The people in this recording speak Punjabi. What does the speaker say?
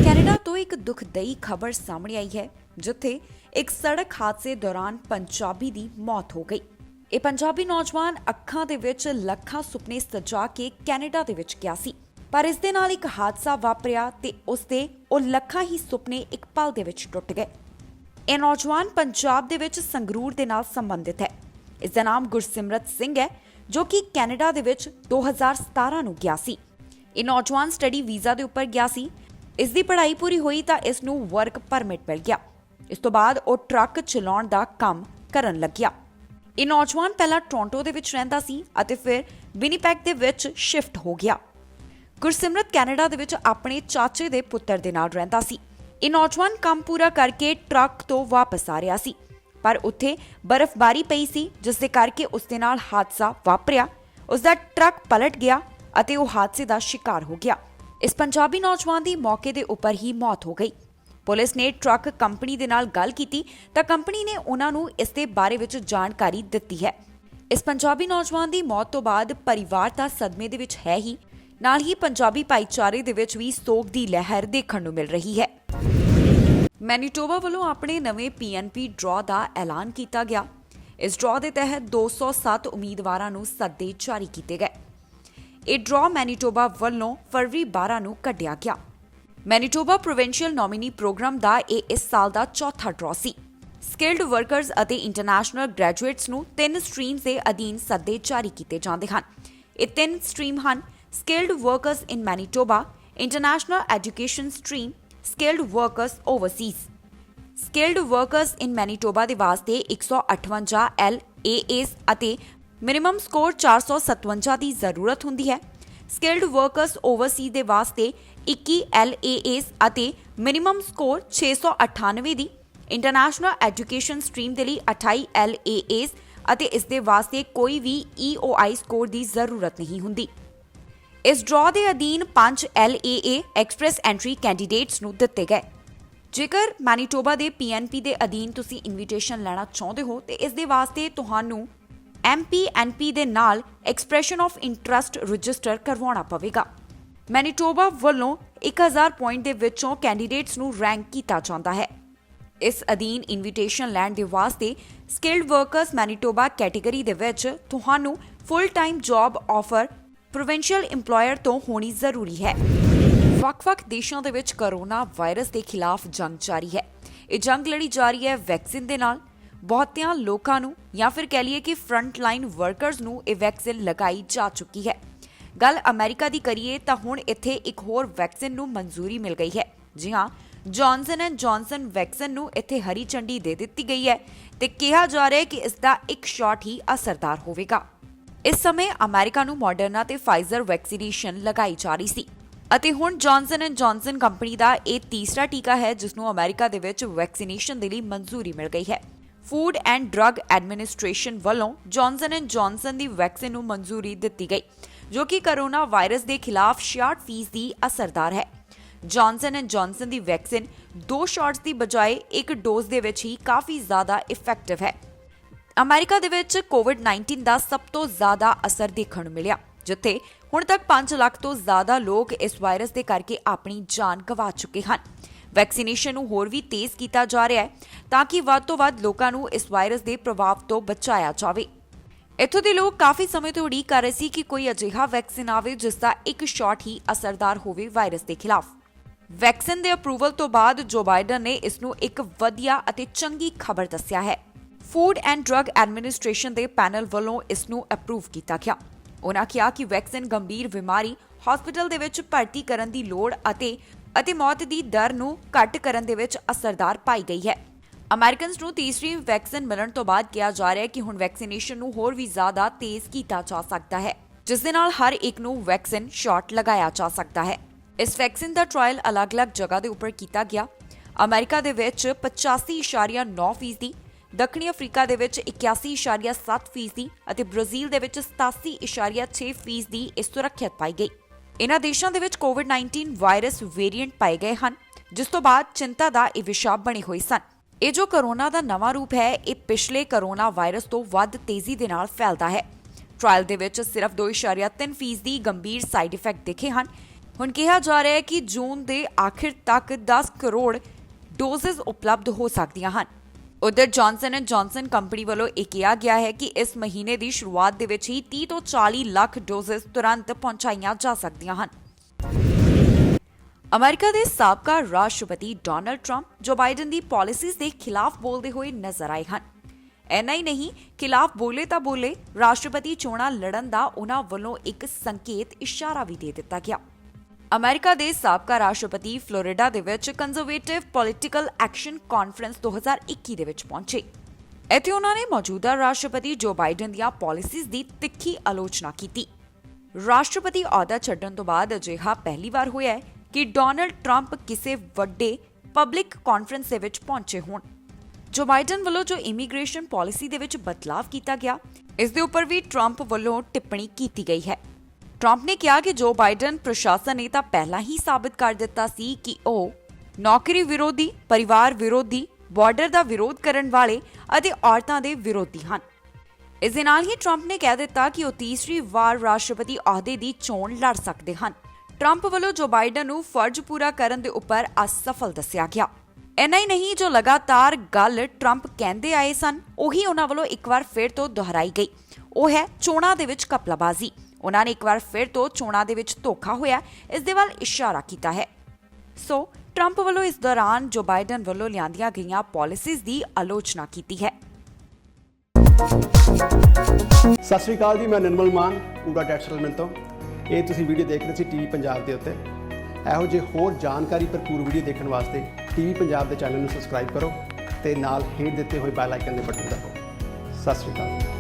ਕੈਨੇਡਾ ਤੋਂ ਇੱਕ ਦੁਖਦਾਈ ਖਬਰ ਸਾਹਮਣੇ ਆਈ ਹੈ, ਜਿੱਥੇ ਇੱਕ ਸੜਕ ਹਾਦਸੇ ਦੌਰਾਨ ਪੰਜਾਬੀ ਦੀ ਮੌਤ ਹੋ ਗਈ। ਇਹ ਪੰਜਾਬੀ ਨੌਜਵਾਨ ਅੱਖਾਂ ਦੇ ਵਿੱਚ ਲੱਖਾਂ ਸੁਪਨੇ ਸਜਾ ਕੇ ਕੈਨੇਡਾ ਦੇ ਵਿੱਚ ਗਿਆ ਸੀ, ਪਰ ਇਸ ਦੇ ਨਾਲ ਇੱਕ ਹਾਦਸਾ ਵਾਪਰਿਆ ਤੇ ਉਸਦੇ ਉਹ ਲੱਖਾਂ ਹੀ ਸੁਪਨੇ ਇੱਕ ਪਲ ਦੇ ਵਿੱਚ ਟੁੱਟ ਗਏ। ਇਹ ਨੌਜਵਾਨ ਪੰਜਾਬ ਦੇ ਵਿੱਚ ਸੰਗਰੂਰ ਦੇ ਨਾਲ ਸੰਬੰਧਿਤ ਹੈ। ਇਸ ਦਾ ਨਾਮ ਗੁਰਸਿਮਰਤ ਸਿੰਘ ਹੈ, ਜੋ ਕਿ ਕੈਨੇਡਾ ਦੇ ਵਿੱਚ 2017 ਨੂੰ ਗਿਆ ਸੀ। ਇਹ ਨੌਜਵਾਨ ਸਟੱਡੀ ਵੀਜ਼ਾ ਦੇ ਉੱਪਰ ਗਿਆ ਸੀ। ਇਸ ਦੀ ਪੜ੍ਹਾਈ ਪੂਰੀ ਹੋਈ ਤਾਂ ਇਸ ਨੂੰ ਵਰਕ ਪਰਮਿਟ ਮਿਲ ਗਿਆ। ਇਸ ਤੋਂ ਬਾਅਦ ਉਹ ਟਰੱਕ ਚਲਾਉਣ ਦਾ ਕੰਮ ਕਰਨ ਲੱਗਿਆ। ਇਹ ਨੌਜਵਾਨ ਪਹਿਲਾਂ ਟੋਰਾਂਟੋ ਦੇ ਵਿੱਚ ਰਹਿੰਦਾ ਸੀ ਅਤੇ ਫਿਰ ਵਿਨੀਪੈਗ ਦੇ ਵਿੱਚ ਸ਼ਿਫਟ ਹੋ ਗਿਆ। ਗੁਰਸਿਮਰਤ ਕੈਨੇਡਾ ਦੇ ਵਿੱਚ ਆਪਣੇ ਚਾਚੇ ਦੇ ਪੁੱਤਰ ਦੇ ਨਾਲ ਰਹਿੰਦਾ ਸੀ। ਇਹ ਨੌਜਵਾਨ ਕੰਮ ਪੂਰਾ ਕਰਕੇ ਟਰੱਕ ਤੋਂ ਵਾਪਸ ਆ ਰਿਹਾ ਸੀ, ਪਰ ਉੱਥੇ ਬਰਫ਼ਬਾਰੀ ਪਈ ਸੀ, ਜਿਸ ਦੇ ਕਰਕੇ ਉਸ ਦੇ ਨਾਲ ਹਾਦਸਾ ਵਾਪਰਿਆ। ਉਸ ਦਾ ਟਰੱਕ ਪਲਟ ਗਿਆ ਅਤੇ ਉਹ ਹਾਦਸੇ ਦਾ ਸ਼ਿਕਾਰ ਹੋ ਗਿਆ। ਇਸ ਪੰਜਾਬੀ ਨੌਜਵਾਨ ਦੀ ਮੌਕੇ ਦੇ ਉੱਪਰ ਹੀ ਮੌਤ ਹੋ ਗਈ। ਪੁਲਿਸ ਨੇ ਟਰੱਕ ਕੰਪਨੀ ਦੇ ਨਾਲ ਗੱਲ ਕੀਤੀ ਤਾਂ ਕੰਪਨੀ ਨੇ ਉਹਨਾਂ ਨੂੰ ਇਸ ਦੇ ਬਾਰੇ ਵਿੱਚ ਜਾਣਕਾਰੀ ਦਿੱਤੀ ਹੈ। ਇਸ ਪੰਜਾਬੀ ਨੌਜਵਾਨ ਦੀ ਮੌਤ ਤੋਂ ਬਾਅਦ ਪਰਿਵਾਰ ਤਾਂ ਸਦਮੇ ਦੇ ਵਿੱਚ ਹੈ ਹੀ, ਨਾਲ ਹੀ ਪੰਜਾਬੀ ਭਾਈਚਾਰੇ ਦੇ ਵਿੱਚ ਵੀ ਸੋਗ ਦੀ ਲਹਿਰ ਦੇਖਣ ਨੂੰ ਮਿਲ ਰਹੀ ਹੈ। ਮੈਨੀਟੋਬਾ ਵੱਲੋਂ ਆਪਣੇ ਨਵੇਂ PNP ਡਰਾਅ ਦਾ ਐਲਾਨ ਕੀਤਾ ਗਿਆ। ਇਸ ਡਰਾਅ ਦੇ ਤਹਿਤ 207 ਉਮੀਦਵਾਰਾਂ ਨੂੰ ਸੱਦੇ ਜਾਰੀ ਕੀਤੇ ਗਏ। ਇਹ ਡਰਾਅ ਮੈਨੀਟੋਬਾ ਵੱਲੋਂ ਫਰਵਰੀ 12 ਨੂੰ ਕੱਢਿਆ ਗਿਆ। ਮੈਨੀਟੋਬਾ ਪ੍ਰੋਵਿੰਸ਼ੀਅਲ ਨੋਮੀਨੀ ਪ੍ਰੋਗਰਾਮ ਦਾ ਇਹ ਇਸ ਸਾਲ ਦਾ ਚੌਥਾ ਡਰਾਅ ਸੀ। ਸਕਿਲਡ ਵਰਕਰਸ ਅਤੇ ਇੰਟਰਨੈਸ਼ਨਲ ਗ੍ਰੈਜੂਏਟਸ ਨੂੰ 3 ਸਟਰੀਮਸ ਦੇ ਅਧੀਨ ਸੱਦੇ ਜਾਰੀ ਕੀਤੇ ਜਾਂਦੇ ਹਨ। ਇਹ 3 ਸਟਰੀਮ ਹਨ: skilled workers in Manitoba, international education stream, skilled workers overseas. Skilled workers in Manitoba ਦੇ ਵਾਸਤੇ 158 LAAs ਅਤੇ ਮਿਨੀਮਮ ਸਕੋਰ 457 ਦੀ ਜ਼ਰੂਰਤ ਹੁੰਦੀ ਹੈ। ਸਕਿਲਡ ਵਰਕਰਸ ਓਵਰਸੀਜ਼ ਦੇ ਵਾਸਤੇ 21 LAAs ਅਤੇ ਮਿਨੀਮਮ ਸਕੋਰ 698 ਦੀ। ਇੰਟਰਨੈਸ਼ਨਲ ਐਜੂਕੇਸ਼ਨ ਸਟਰੀਮ ਦੇ ਲਈ 28 LAAs ਅਤੇ ਇਸ ਦੇ ਵਾਸਤੇ ਕੋਈ ਵੀ EOI ਸਕੋਰ ਦੀ ਜ਼ਰੂਰਤ ਨਹੀਂ ਹੁੰਦੀ। ਇਸ ਡਰਾਅ ਦੇ ਅਧੀਨ 5 LAA ਐਕਸਪ੍ਰੈਸ ਐਂਟਰੀ ਕੈਂਡੀਡੇਟਸ ਨੂੰ ਦਿੱਤੇ ਗਏ। ਜੇਕਰ ਮੈਨੀਟੋਬਾ ਦੇ PNP ਦੇ ਅਧੀਨ ਤੁਸੀਂ ਇਨਵੀਟੇਸ਼ਨ ਲੈਣਾ ਚਾਹੁੰਦੇ ਹੋ ਤੇ ਇਸ ਦੇ ਵਾਸਤੇ ਤੁਹਾਨੂੰ MPNP ਦੇ ਨਾਲ ਐਕਸਪ੍ਰੈਸ਼ਨ ਆਫ ਇੰਟਰਸਟ ਰਜਿਸਟਰ ਕਰਵਾਉਣਾ ਪਵੇਗਾ। ਮੈਨੀਟੋਬਾ ਵੱਲੋਂ 1000 ਪੁਆਇੰਟ ਦੇ ਵਿੱਚੋਂ ਕੈਂਡੀਡੇਟਸ ਨੂੰ ਰੈਂਕ ਕੀਤਾ ਜਾਂਦਾ ਹੈ। ਇਸ ਅਧੀਨ ਇਨਵੀਟੇਸ਼ਨ ਲੈਣ ਦੇ ਵਾਸਤੇ ਸਕਿਲਡ ਵਰਕਰਸ ਮੈਨੀਟੋਬਾ ਕੈਟੇਗਰੀ ਦੇ ਵਿੱਚ ਤੁਹਾਨੂੰ full time job offer provincial employer ਤੋਂ ਹੋਣੀ ਜ਼ਰੂਰੀ ਹੈ। ਵੱਖ-ਵੱਖ ਦੇਸ਼ਾਂ ਦੇ ਵਿੱਚ ਕੋਰੋਨਾ ਵਾਇਰਸ ਦੇ ਖਿਲਾਫ ਜੰਗ ਜਾਰੀ ਹੈ। ਇਹ ਜੰਗ ਲੜੀ ਜਾ ਰਹੀ ਹੈ ਵੈਕਸੀਨ ਦੇ ਨਾਲ। ਬਹੁਤਿਆਂ ਲੋਕਾਂ ਨੂੰ ਜਾਂ ਫਿਰ ਕਹਿ ਲਈਏ ਕਿ ਫਰੰਟ ਲਾਈਨ ਵਰਕਰਸ ਨੂੰ ਇਹ ਵੈਕਸੀਨ ਲਗਾਈ ਜਾ ਚੁੱਕੀ ਹੈ। ਗੱਲ ਅਮਰੀਕਾ ਦੀ ਕਰੀਏ ਤਾਂ ਹੁਣ ਇੱਥੇ ਇੱਕ ਹੋਰ ਵੈਕਸੀਨ ਨੂੰ ਮਨਜ਼ੂਰੀ ਮਿਲ ਗਈ ਹੈ। ਜੀ ਹਾਂ, ਜੌਨਸਨ ਐਂਡ ਜੌਨਸਨ ਵੈਕਸੀਨ ਨੂੰ ਇੱਥੇ ਹਰੀ ਝੰਡੀ ਦੇ ਦਿੱਤੀ ਗਈ ਹੈ ਤੇ ਕਿਹਾ ਜਾ ਰਿਹਾ ਹੈ ਕਿ ਇਸ ਦਾ ਇੱਕ ਸ਼ਾਟ ਹੀ ਅਸਰਦਾਰ ਹੋਵੇਗਾ। ਇਸ ਸਮੇਂ ਅਮਰੀਕਾ ਨੂੰ ਮਾਡਰਨਾ ਤੇ ਫਾਈਜ਼ਰ ਵੈਕਸੀਨੇਸ਼ਨ ਲਗਾਈ ਜਾ ਰਹੀ ਸੀ ਅਤੇ ਹੁਣ ਜੌਨਸਨ ਐਂਡ ਜੌਨਸਨ ਕੰਪਨੀ ਦਾ ਇਹ ਤੀਸਰਾ ਟੀਕਾ ਹੈ ਜਿਸ ਨੂੰ ਅਮਰੀਕਾ ਦੇ ਵਿੱਚ ਵੈਕਸੀਨੇਸ਼ਨ ਦੇ ਲਈ ਮਨਜ਼ੂਰੀ ਮਿਲ ਗਈ ਹੈ। ਫੂਡ ਐਂਡ ਡਰੱਗ ਐਡਮਿਨਿਸਟ੍ਰੇਸ਼ਨ ਵੱਲੋਂ Johnson and Johnson the vaccine ਨੂੰ ਮਨਜ਼ੂਰੀ ਦਿੱਤੀ ਗਈ, ਜੋ ਕਿ ਕੋਰੋਨਾ ਵਾਇਰਸ ਦੇ ਖਿਲਾਫ 66% ਅਸਰਦਾਰ ਹੈ। Johnson and Johnson the vaccine 2 shots ਦੀ ਬਜਾਏ 1 ਡੋਜ਼ ਦੇ ਵਿੱਚ ਹੀ ਕਾਫੀ ਜ਼ਿਆਦਾ ਇਫੈਕਟਿਵ ਹੈ। ਅਮਰੀਕਾ ਦੇ ਵਿੱਚ ਕੋਵਿਡ-19 ਦਾ ਸਭ ਤੋਂ ਜ਼ਿਆਦਾ ਅਸਰ ਦੇਖਣ ਨੂੰ ਮਿਲਿਆ, ਜਿੱਥੇ ਹੁਣ ਤੱਕ 5 ਲੱਖ ਤੋਂ ਜ਼ਿਆਦਾ ਲੋਕ ਇਸ ਵਾਇਰਸ ਦੇ ਕਰਕੇ ਆਪਣੀ ਜਾਨ ਗਵਾ ਚੁੱਕੇ ਹਨ। ਵੈਕਸੀਨੇਸ਼ਨ ਨੂੰ ਹੋਰ ਵੀ ਤੇਜ਼ ਕੀਤਾ ਜਾ ਰਿਹਾ ਹੈ ਤਾਂ ਕਿ ਵੱਧ ਤੋਂ ਵੱਧ ਲੋਕਾਂ ਨੂੰ ਇਸ ਵਾਇਰਸ ਦੇ ਪ੍ਰਭਾਵ ਤੋਂ ਬਚਾਇਆ ਜਾਵੇ। ਇੱਥੋਂ ਦੇ ਲੋਕ ਕਾਫੀ ਸਮੇਂ ਤੋਂ ਉਡੀਕ ਕਰ ਰਹੇ ਸੀ ਕਿ ਕੋਈ ਅਜਿਹਾ ਵੈਕਸੀਨ ਆਵੇ ਜਿਸ ਦਾ ਇੱਕ ਸ਼ਾਟ ਹੀ ਅਸਰਦਾਰ ਹੋਵੇ ਵਾਇਰਸ ਦੇ ਖਿਲਾਫ। ਵੈਕਸੀਨ ਦੇ ਅਪਰੂਵਲ ਤੋਂ ਬਾਅਦ ਜੋ ਬਾਈਡਨ ਨੇ ਇਸ ਨੂੰ ਇੱਕ ਵਧੀਆ ਅਤੇ ਚੰਗੀ ਖਬਰ ਦੱਸਿਆ ਹੈ। ਫੂਡ ਐਂਡ ਡਰੱਗ ਐਡਮਿਨਿਸਟ੍ਰੇਸ਼ਨ ਦੇ ਪੈਨਲ ਵੱਲੋਂ ਇਸ ਨੂੰ ਅਪਰੂਵ ਕੀਤਾ ਗਿਆ। ਉਨ੍ਹਾਂ ਕਿਹਾ ਕਿ ਵੈਕਸੀਨ ਗੰਭੀਰ ਬਿਮਾਰੀ, ਹਸਪਤਾਲ ਦੇ ਵਿੱਚ ਭਰਤੀ ਕਰਨ ਦੀ ਲੋੜ ਅਤੇ ਮੌਤ ਦੀ ਦਰ ਨੂੰ ਘੱਟ ਕਰਨ ਦੇ ਵਿੱਚ ਅਸਰਦਾਰ ਪਾਈ ਗਈ ਹੈ। ਅਮਰੀਕਨਸ ਨੂੰ ਤੀਸਰੀ ਵੈਕਸੀਨ ਮਿਲਣ ਤੋਂ ਬਾਅਦ ਕਿਹਾ ਜਾ ਰਿਹਾ ਹੈ ਕਿ ਹੁਣ ਵੈਕਸੀਨੇਸ਼ਨ ਨੂੰ ਹੋਰ ਵੀ ਜ਼ਿਆਦਾ ਤੇਜ਼ ਕੀਤਾ ਜਾ ਸਕਦਾ ਹੈ, ਜਿਸ ਦੇ ਨਾਲ ਹਰ ਇੱਕ ਨੂੰ ਵੈਕਸੀਨ ਸ਼ਾਟ ਲਗਾਇਆ ਜਾ ਸਕਦਾ ਹੈ। ਇਸ ਵੈਕਸੀਨ ਦਾ ਟ੍ਰਾਇਲ ਅਲੱਗ-ਅਲੱਗ ਜਗ੍ਹਾ ਦੇ ਉੱਪਰ ਕੀਤਾ ਗਿਆ। ਅਮਰੀਕਾ ਦੇ ਵਿੱਚ 85.9%, ਦੱਖਣੀ ਅਫਰੀਕਾ ਦੇ ਵਿੱਚ 81.7% ਅਤੇ ਬ੍ਰਾਜ਼ੀਲ ਦੇ ਵਿੱਚ 87.6% ਇਹ ਸੁਰੱਖਿਅਤ ਪਾਈ ਗਈ। ਇਨ੍ਹਾਂ ਦੇਸ਼ਾਂ ਦੇ ਵਿੱਚ ਕੋਵਿਡ-19 ਵਾਇਰਸ ਵੇਰੀਐਂਟ ਪਾਏ ਗਏ ਹਨ, ਜਿਸ ਤੋਂ ਬਾਅਦ ਚਿੰਤਾ ਦਾ ਇਹ ਵਿਸ਼ਾ ਬਣੇ ਹੋਏ ਸਨ। ਇਹ ਜੋ ਕੋਰੋਨਾ ਦਾ ਨਵਾਂ ਰੂਪ ਹੈ, ਇਹ ਪਿਛਲੇ ਕੋਰੋਨਾ ਵਾਇਰਸ ਤੋਂ ਵੱਧ ਤੇਜ਼ੀ ਦੇ ਨਾਲ ਫੈਲਦਾ ਹੈ। ਟ੍ਰਾਇਲ ਦੇ ਵਿੱਚ ਸਿਰਫ 2.3% ਗੰਭੀਰ ਸਾਈਡ ਇਫੈਕਟ ਦਿਖੇ ਹਨ। ਹੁਣ ਕਿਹਾ ਜਾ ਰਿਹਾ ਹੈ ਕਿ ਜੂਨ ਦੇ ਆਖਿਰ ਤੱਕ 10 ਕਰੋੜ ਡੋਜ਼ਸ ਉਪਲਬਧ ਹੋ ਸਕਦੀਆਂ ਹਨ। ਉਧਰ ਜੌਨਸਨ ਐਂਡ ਜੌਨਸਨ ਕੰਪਨੀ ਵੱਲੋਂ ਇਹ ਕਿਹਾ ਗਿਆ ਹੈ ਕਿ ਇਸ ਮਹੀਨੇ ਦੀ ਸ਼ੁਰੂਆਤ ਦੇ ਵਿੱਚ ਹੀ 30 ਤੋਂ 40 ਲੱਖ ਡੋਜ਼ਸ ਤੁਰੰਤ ਪਹੁੰਚਾਈਆਂ ਜਾ ਸਕਦੀਆਂ ਹਨ। ਅਮਰੀਕਾ ਦੇ ਸਾਬਕਾ ਰਾਸ਼ਟਰਪਤੀ ਡੋਨਾਲਡ ਟਰੰਪ ਜੋ ਬਾਈਡਨ ਦੀ ਪਾਲਿਸੀਜ਼ ਦੇ ਖਿਲਾਫ ਬੋਲਦੇ ਹੋਏ ਨਜ਼ਰ ਆਏ ਹਨ। ਇੰਨਾ ਹੀ ਨਹੀਂ, ਖਿਲਾਫ ਬੋਲੇ ਤਾਂ ਬੋਲੇ, ਰਾਸ਼ਟਰਪਤੀ ਚੋਣਾਂ ਲੜਨ ਦਾ ਉਹਨਾਂ ਵੱਲੋਂ ਇੱਕ ਸੰਕੇਤ ਇਸ਼ਾਰਾ ਵੀ ਦੇ ਦਿੱਤਾ ਗਿਆ। ਅਮਰੀਕਾ ਦੇ ਸਾਬਕਾ ਰਾਸ਼ਟਰਪਤੀ ਫਲੋਰੀਡਾ ਦੇ ਵਿੱਚ ਕੰਜ਼ਰਵੇਟਿਵ ਪੋਲੀਟੀਕਲ ਐਕਸ਼ਨ ਕਾਨਫਰੰਸ 2021 ਦੇ ਵਿੱਚ ਪਹੁੰਚੇ। ਇੱਥੇ ਉਹਨਾਂ ਨੇ ਮੌਜੂਦਾ ਰਾਸ਼ਟਰਪਤੀ ਜੋ ਬਾਈਡਨ ਦੀਆਂ ਪਾਲਿਸੀਜ਼ ਦੀ ਤਿੱਖੀ ਆਲੋਚਨਾ ਕੀਤੀ। ਰਾਸ਼ਟਰਪਤੀ ਅਹੁਦਾ ਛੱਡਣ ਤੋਂ ਬਾਅਦ ਅਜਿਹਾ ਪਹਿਲੀ ਵਾਰ ਹੋਇਆ ਹੈ ਕਿ ਡੋਨਾਲਡ ਟਰੰਪ ਕਿਸੇ ਵੱਡੇ ਪਬਲਿਕ ਕਾਨਫਰੰਸ ਦੇ ਵਿੱਚ ਪਹੁੰਚੇ ਹੋਣ। ਜੋ ਬਾਈਡਨ ਵੱਲੋਂ ਜੋ ਇਮੀਗ੍ਰੇਸ਼ਨ ਪਾਲਿਸੀ ਦੇ ਵਿੱਚ ਬਦਲਾਅ ਕੀਤਾ ਗਿਆ, ਇਸ ਦੇ ਉੱਪਰ ਵੀ ਟਰੰਪ ਵੱਲੋਂ ਟਿੱਪਣੀ ਕੀਤੀ ਗਈ ਹੈ। ਟਰੰਪ ਨੇ ਕਿਹਾ ਕਿ ਜੋ ਬਾਈਡਨ ਪ੍ਰਸ਼ਾਸਨ ਨੇ ਤਾਂ ਪਹਿਲਾਂ ਹੀ ਸਾਬਤ ਕਰ ਦਿੱਤਾ ਸੀ ਕਿ ਉਹ ਨੌਕਰੀ ਵਿਰੋਧੀ, ਪਰਿਵਾਰ ਵਿਰੋਧੀ, ਬਾਰਡਰ ਦਾ ਵਿਰੋਧ ਕਰਨ ਵਾਲੇ ਅਤੇ ਔਰਤਾਂ ਦੇ ਵਿਰੋਧੀ ਹਨ। ਇਸ ਦੇ ਨਾਲ ਹੀ ਟਰੰਪ ਨੇ ਕਹਿ ਦਿੱਤਾ ਕਿ ਉਹ ਤੀਸਰੀ ਵਾਰ ਰਾਸ਼ਟਰਪਤੀ ਅਹੁਦੇ ਦੀ ਚੋਣ ਲੜ ਸਕਦੇ ਹਨ। ਟਰੰਪ ਵੱਲੋਂ ਜੋ ਬਾਈਡਨ ਨੂੰ ਫਰਜ਼ ਪੂਰਾ ਕਰਨ ਦੇ ਉੱਪਰ ਅਸਫਲ ਦੱਸਿਆ ਗਿਆ। ਇੰਨਾ ਹੀ ਨਹੀਂ, ਜੋ ਲਗਾਤਾਰ ਗੱਲ ਟਰੰਪ ਕਹਿੰਦੇ ਆਏ ਸਨ ਉਹੀ ਉਹਨਾਂ ਵੱਲੋਂ ਇੱਕ ਵਾਰ ਫਿਰ ਤੋਂ ਦੁਹਰਾਈ ਗਈ। ਉਹ ਹੈ ਚੋਣਾਂ ਦੇ ਵਿੱਚ ਘਪਲਾਬਾਜ਼ੀ। ਉਹਨਾਂ ਨੇ ਇੱਕ ਵਾਰ ਫਿਰ ਤੋਂ ਚੋਣਾਂ ਦੇ ਵਿੱਚ ਧੋਖਾ ਹੋਇਆ, ਇਸ ਦੇ ਵੱਲ ਇਸ਼ਾਰਾ ਕੀਤਾ ਹੈ। ਸੋ ਟਰੰਪ ਵੱਲੋਂ ਇਸ ਦੌਰਾਨ ਜੋ ਬਾਈਡਨ ਵੱਲੋਂ ਲਿਆਂਦੀਆਂ ਗਈਆਂ ਪਾਲਿਸੀਜ਼ ਦੀ ਆਲੋਚਨਾ ਕੀਤੀ ਹੈ। ਸਤਿ ਸ਼੍ਰੀ ਅਕਾਲ ਜੀ, ਮੈਂ ਨਿਰਮਲ ਮਾਨ ਪੂਰਾ ਡੈਟ ਸੈਟਲਮੈਂਟ ਤੋਂ। ਇਹ ਤੁਸੀਂ ਵੀਡੀਓ ਦੇਖ ਰਹੇ ਸੀ ਟੀਵੀ ਪੰਜਾਬ ਦੇ ਉੱਤੇ। ਇਹੋ ਜਿਹੇ ਹੋਰ ਜਾਣਕਾਰੀ ਭਰਪੂਰ ਵੀਡੀਓ ਦੇਖਣ ਵਾਸਤੇ ਟੀਵੀ ਪੰਜਾਬ ਦੇ ਚੈਨਲ ਨੂੰ ਸਬਸਕ੍ਰਾਈਬ ਕਰੋ ਤੇ ਨਾਲ ਹੇਠ ਦਿੱਤੇ ਹੋਏ ਬੈਲ ਆਈਕਨ ਦੇ ਬਟਨ ਦਬਾਓ। ਸਤਿ ਸ਼੍ਰੀ ਅਕਾਲ।